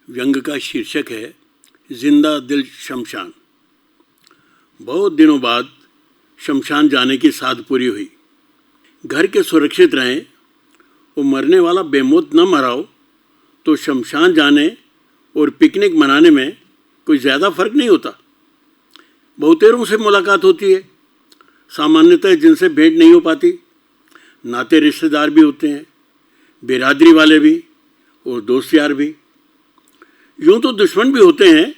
व्यंग का शीर्षक है जिंदा दिल शमशान। बहुत दिनों बाद शमशान जाने की साध पूरी हुई। घर के सुरक्षित रहें, वो मरने वाला बेमौत न मरा हो तो शमशान जाने और पिकनिक मनाने में कोई ज़्यादा फर्क नहीं होता। बहुतेरों से मुलाकात होती है, सामान्यतः जिनसे भेंट नहीं हो पाती। नाते रिश्तेदार भी होते हैं, बिरादरी वाले भी और दोस्त यार भी। यूं तो दुश्मन भी होते हैं,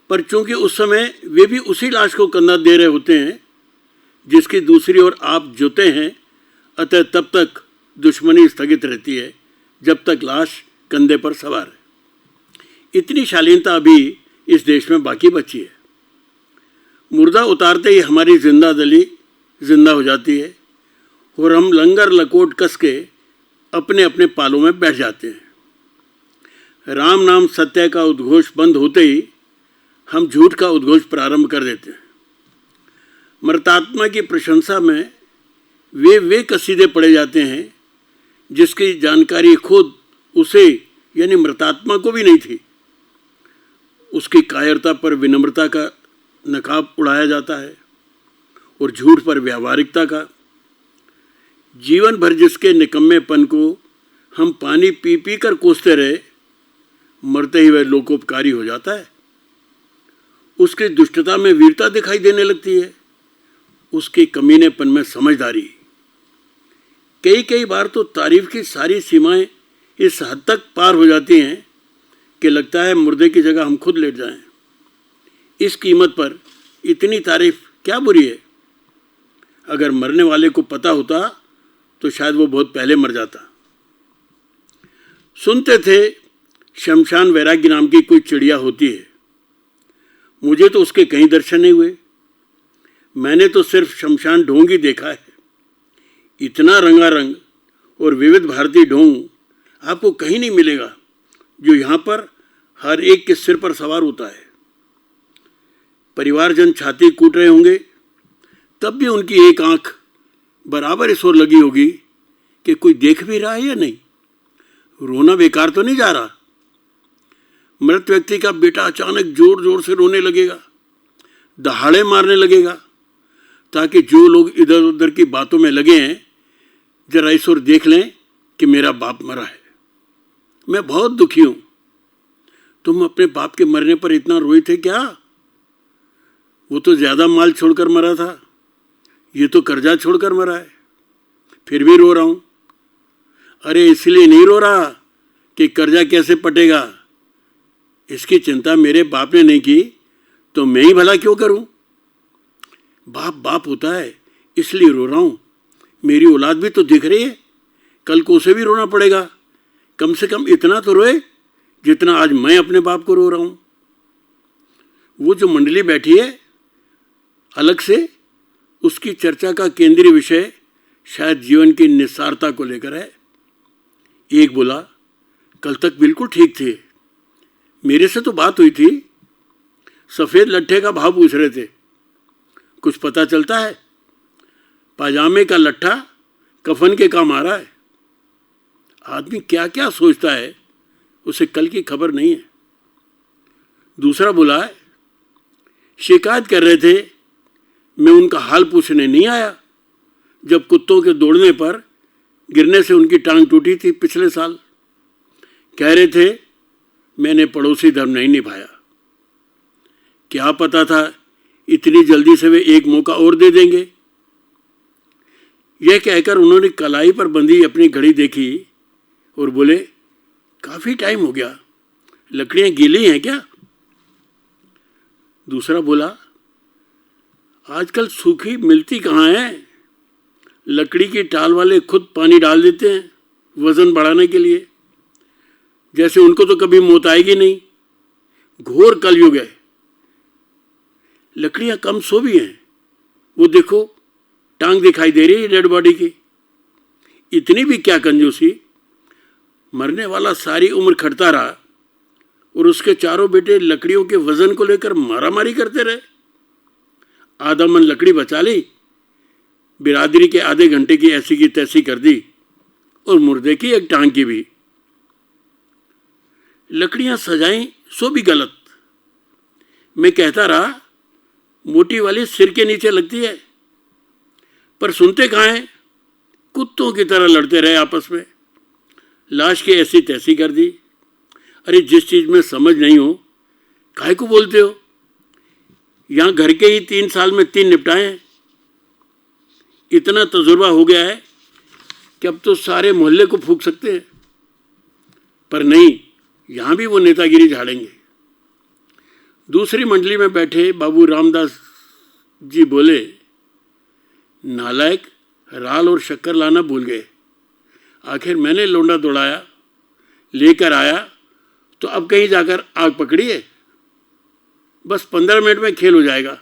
पर चूंकि उस समय वे भी उसी लाश को कंधा दे रहे होते हैं जिसकी दूसरी ओर आप जुते हैं, अतः तब तक दुश्मनी स्थगित रहती है जब तक लाश कंधे पर सवार है। इतनी शालीनता अभी इस देश में बाकी बची है। मुर्दा उतारते ही हमारी जिंदा दिली जिंदा हो जाती है और हम लंगर लकोट कस के अपने अपने पालों में बैठ जाते हैं। राम नाम सत्य का उद्घोष बंद होते ही हम झूठ का उद्घोष प्रारंभ कर देते हैं। मृतात्मा की प्रशंसा में वे कसीदे पढ़े जाते हैं जिसकी जानकारी खुद उसे यानी मृतात्मा को भी नहीं थी। उसकी कायरता पर विनम्रता का नकाब उड़ाया जाता है और झूठ पर व्यावहारिकता का। जीवन भर जिसके निकम्मेपन को हम पानी पी पी कर कोसते रहे, मरते ही वह लोकोपकारी हो जाता है। उसकी दुष्टता में वीरता दिखाई देने लगती है, उसके कमीनेपन में समझदारी। कई बार तो तारीफ की सारी सीमाएं इस हद तक पार हो जाती हैं कि लगता है मुर्दे की जगह हम खुद लेट जाएं। इस कीमत पर इतनी तारीफ क्या बुरी है? अगर मरने वाले को पता होता तो शायद वो बहुत पहले मर जाता। सुनते थे शमशान वैराग्य नाम की कोई चिड़िया होती है। मुझे तो उसके कहीं दर्शन नहीं हुए। मैंने तो सिर्फ शमशान ढोंग ही देखा है। इतना रंगारंग और विविध भारतीय ढोंग आपको कहीं नहीं मिलेगा जो यहाँ पर हर एक के सिर पर सवार होता है। परिवारजन छाती कूट रहे होंगे, तब भी उनकी एक आंख बराबर इस ओर लगी होगी कि कोई देख भी रहा है या नहीं। रोना बेकार तो नहीं जा रहा। मृत व्यक्ति का बेटा अचानक जोर जोर से रोने लगेगा, दहाड़े मारने लगेगा, ताकि जो लोग इधर उधर की बातों में लगे हैं जरा इस ओर देख लें कि मेरा बाप मरा है। मैं बहुत दुखी हूं। तुम अपने बाप के मरने पर इतना रोए थे क्या? वो तो ज्यादा माल छोड़कर मरा था, ये तो कर्जा छोड़कर मरा है। फिर भी रो रहा हूं। अरे इसलिए नहीं रो रहा कि कर्जा कैसे पटेगा, इसकी चिंता मेरे बाप ने नहीं की तो मैं ही भला क्यों करूं। बाप बाप होता है इसलिए रो रहा हूं। मेरी औलाद भी तो दिख रही है, कल को उसे भी रोना पड़ेगा। कम से कम इतना तो रोए जितना आज मैं अपने बाप को रो रहा हूं। वो जो मंडली बैठी है अलग से, उसकी चर्चा का केंद्रीय विषय शायद जीवन की निस्सारता को लेकर है। एक बोला, कल तक बिल्कुल ठीक थे, मेरे से तो बात हुई थी, सफ़ेद लट्ठे का भाव पूछ रहे थे। कुछ पता चलता है? पाजामे का लट्ठा कफन के काम आ रहा है। आदमी क्या क्या सोचता है, उसे कल की खबर नहीं है। दूसरा बोला, शिकायत कर रहे थे, मैं उनका हाल पूछने नहीं आया जब कुत्तों के दौड़ने पर गिरने से उनकी टांग टूटी थी पिछले साल। कह रहे थे मैंने पड़ोसी धर्म नहीं निभाया। क्या पता था इतनी जल्दी से वे एक मौका और दे देंगे। यह कहकर उन्होंने कलाई पर बंधी अपनी घड़ी देखी और बोले, काफी टाइम हो गया, लकड़ियां गीली हैं क्या? दूसरा बोला, आजकल सूखी मिलती कहाँ है? लकड़ी की टाल वाले खुद पानी डाल देते हैं वजन बढ़ाने के लिए, जैसे उनको तो कभी मौत आएगी नहीं। घोर कलयुग है। लकड़ियां कम सो भी हैं, वो देखो टांग दिखाई दे रही है डेड बॉडी की। इतनी भी क्या कंजूसी। मरने वाला सारी उम्र खटता रहा और उसके चारों बेटे लकड़ियों के वजन को लेकर मारामारी करते रहे। आधा मन लकड़ी बचा ली, बिरादरी के आधे घंटे की ऐसी की तैसी कर दी और मुर्दे की एक टांग की भी। लकड़ियां सजाएं सो भी गलत। मैं कहता रहा मोटी वाली सिर के नीचे लगती है, पर सुनते कहाँ हैं, कुत्तों की तरह लड़ते रहे आपस में। लाश की ऐसी तैसी कर दी। अरे जिस चीज़ में समझ नहीं हो काहे को बोलते हो? यहाँ घर के ही 3 साल में 3 निपटाए हैं। इतना तजुर्बा हो गया है कि अब तो सारे मोहल्ले को फूंक सकते हैं। पर नहीं, यहाँ भी वो नेतागिरी झाड़ेंगे। दूसरी मंडली में बैठे बाबू रामदास जी बोले, नालायक, राल और शक्कर लाना भूल गए। आखिर मैंने लोंडा दौड़ाया, लेकर आया, तो अब कहीं जाकर आग पकड़ी है? बस 15 मिनट में खेल हो जाएगा।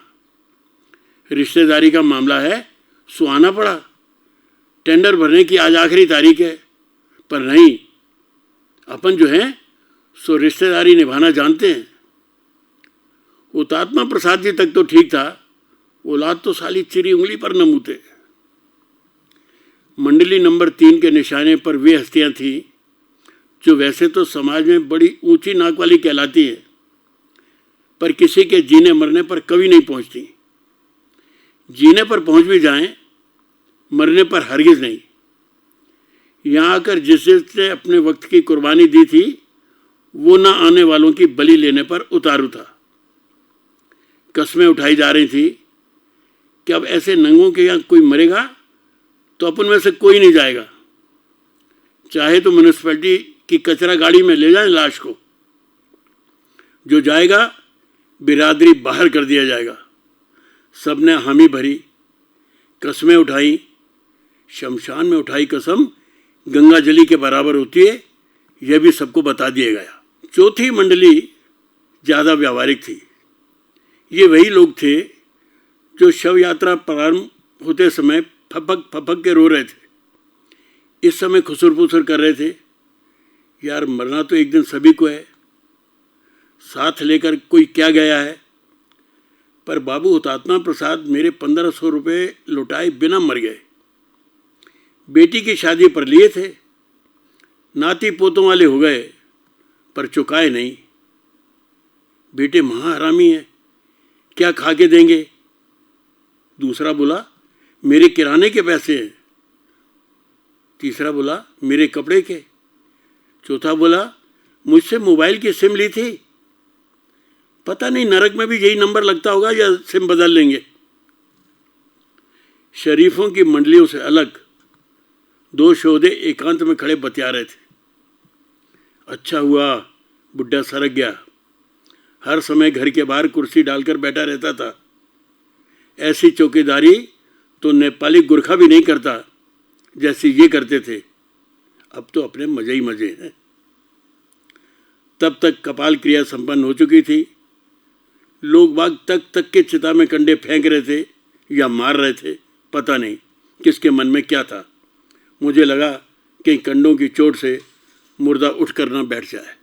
रिश्तेदारी का मामला है, सुहाना पड़ा। टेंडर भरने की आज आखिरी तारीख है। पर नहीं, अपन जो है सो रिश्तेदारी निभाना जानते हैं। हुतात्मा प्रसाद जी तक तो ठीक था, औलाद तो साली चिरी उंगली पर न मूते। मंडली नंबर 3 के निशाने पर वे हस्तियां थीं जो वैसे तो समाज में बड़ी ऊंची नाक वाली कहलाती हैं, पर किसी के जीने मरने पर कभी नहीं पहुंचती। जीने पर पहुंच भी जाएं, मरने पर हरगिज नहीं। यहाँ आकर जिसने अपने वक्त की कुर्बानी दी थी, वो ना आने वालों की बलि लेने पर उतारू था। कस्में उठाई जा रही थी कि अब ऐसे नंगों के यहाँ कोई मरेगा तो अपन में से कोई नहीं जाएगा। चाहे तो म्यूनिसिपैलिटी की कचरा गाड़ी में ले जाएं लाश को, जो जाएगा बिरादरी बाहर कर दिया जाएगा। सबने हामी भरी, कस्में उठाई। शमशान में उठाई कसम गंगा जली के बराबर होती है, यह भी सबको बता दिया गया। चौथी मंडली ज़्यादा व्यावहारिक थी। ये वही लोग थे जो शव यात्रा प्रारंभ होते समय फपक फपक के रो रहे थे। इस समय खुसर पुसर कर रहे थे, यार मरना तो एक दिन सभी को है, साथ लेकर कोई क्या गया है। पर बाबू हुतात्मा प्रसाद मेरे 1500 रुपये लौटाए बिना मर गए। बेटी की शादी पर लिए थे, नाती पोतों वाले हो गए, पर चुकाए नहीं। बेटे महाहरामी है, क्या खा के देंगे? दूसरा बोला, मेरे किराने के पैसे हैं। तीसरा बोला, मेरे कपड़े के। चौथा बोला, मुझसे मोबाइल की सिम ली थी, पता नहीं नरक में भी यही नंबर लगता होगा या सिम बदल लेंगे। शरीफों की मंडलियों से अलग 2 शोधे एकांत में खड़े बतिया रहे थे। अच्छा हुआ बुड्ढा सरक गया, हर समय घर के बाहर कुर्सी डालकर बैठा रहता था। ऐसी चौकीदारी तो नेपाली गुरखा भी नहीं करता जैसे ये करते थे। अब तो अपने मजे ही मजे हैं। तब तक कपाल क्रिया संपन्न हो चुकी थी। लोग बाग तक तक के चिता में कंडे फेंक रहे थे या मार रहे थे, पता नहीं किसके मन में क्या था। मुझे लगा कि कंडों की चोट से मुर्दा उठकर न बैठ जाए।